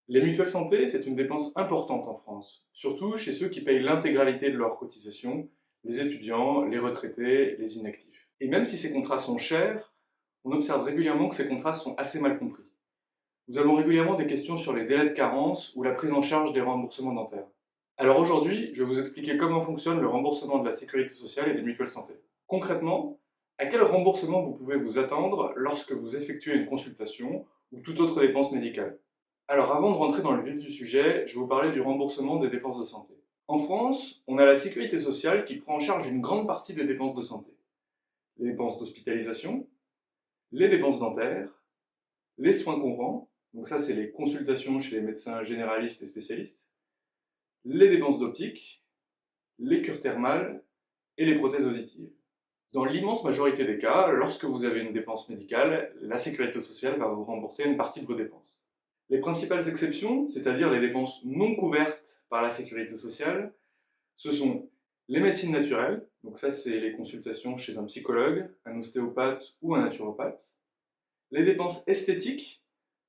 Les mutuelles santé, c'est une dépense importante en France, surtout chez ceux qui payent l'intégralité de leurs cotisations, les étudiants, les retraités, les inactifs. Et même si ces contrats sont chers, on observe régulièrement que ces contrats sont assez mal compris. Nous avons régulièrement des questions sur les délais de carence ou la prise en charge des remboursements dentaires. Alors aujourd'hui, je vais vous expliquer comment fonctionne le remboursement de la sécurité sociale et des mutuelles santé. Concrètement, à quel remboursement vous pouvez vous attendre lorsque vous effectuez une consultation ou toute autre dépense médicale? Alors avant de rentrer dans le vif du sujet, je vais vous parler du remboursement des dépenses de santé. En France, on a la sécurité sociale qui prend en charge une grande partie des dépenses de santé. Les dépenses d'hospitalisation, les dépenses dentaires, les soins courants, donc ça c'est les consultations chez les médecins généralistes et spécialistes, les dépenses d'optique, les cures thermales et les prothèses auditives. Dans l'immense majorité des cas, lorsque vous avez une dépense médicale, la sécurité sociale va vous rembourser une partie de vos dépenses. Les principales exceptions, c'est-à-dire les dépenses non couvertes par la sécurité sociale, ce sont les médecines naturelles, donc ça c'est les consultations chez un psychologue, un ostéopathe ou un naturopathe. Les dépenses esthétiques,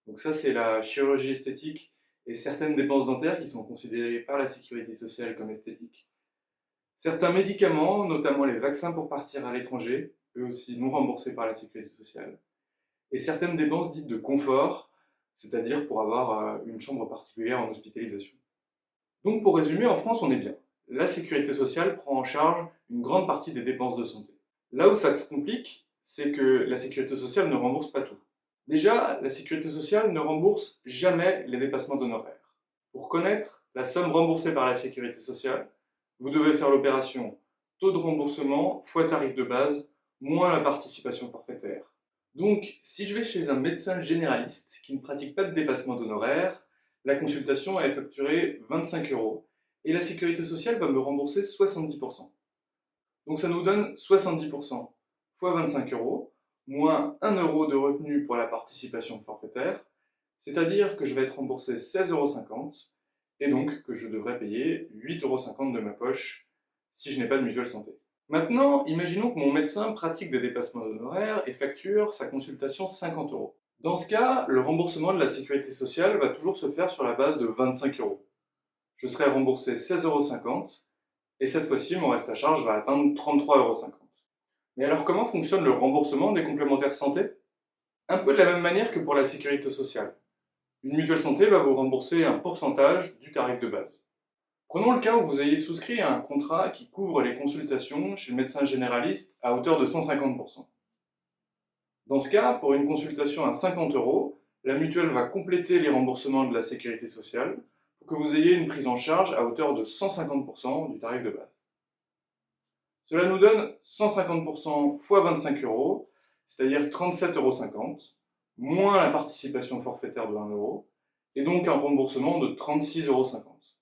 donc ça c'est la chirurgie esthétique et certaines dépenses dentaires qui sont considérées par la sécurité sociale comme esthétiques. Certains médicaments, notamment les vaccins pour partir à l'étranger, eux aussi non remboursés par la sécurité sociale. Et certaines dépenses dites de confort, c'est-à-dire pour avoir une chambre particulière en hospitalisation. Donc pour résumer, en France on est bien. La sécurité sociale prend en charge une grande partie des dépenses de santé. Là où ça se complique, c'est que la sécurité sociale ne rembourse pas tout. Déjà, la sécurité sociale ne rembourse jamais les dépassements d'honoraires. Pour connaître la somme remboursée par la sécurité sociale, vous devez faire l'opération taux de remboursement fois tarif de base moins la participation forfaitaire. Donc, si je vais chez un médecin généraliste qui ne pratique pas de dépassement d'honoraires, la consultation est facturée 25 € et la sécurité sociale va me rembourser 70%. Donc ça nous donne 70% fois 25 € moins 1 € de retenue pour la participation forfaitaire, c'est-à-dire que je vais être remboursé 16,50 € et donc que je devrais payer 8,50 € de ma poche si je n'ai pas de mutuelle santé. Maintenant, imaginons que mon médecin pratique des dépassements d'honoraires et facture sa consultation 50 €. Dans ce cas, le remboursement de la sécurité sociale va toujours se faire sur la base de 25 €. Je serai remboursé 16,50 € et cette fois-ci, mon reste à charge va atteindre 33,50 €. Mais alors comment fonctionne le remboursement des complémentaires santé? Un peu de la même manière que pour la sécurité sociale. Une mutuelle santé va vous rembourser un pourcentage du tarif de base. Prenons le cas où vous ayez souscrit à un contrat qui couvre les consultations chez le médecin généraliste à hauteur de 150%. Dans ce cas, pour une consultation à 50 €, la mutuelle va compléter les remboursements de la sécurité sociale pour que vous ayez une prise en charge à hauteur de 150% du tarif de base. Cela nous donne 150% fois 25 €, c'est-à-dire 37,50 €, moins la participation forfaitaire de 1 €, et donc un remboursement de 36,50 €.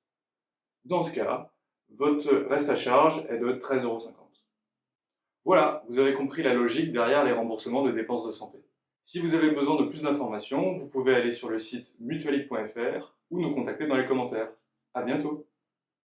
Dans ce cas, votre reste à charge est de 13,50 €. Voilà, vous avez compris la logique derrière les remboursements de dépenses de santé. Si vous avez besoin de plus d'informations, vous pouvez aller sur le site mutualic.fr ou nous contacter dans les commentaires. À bientôt!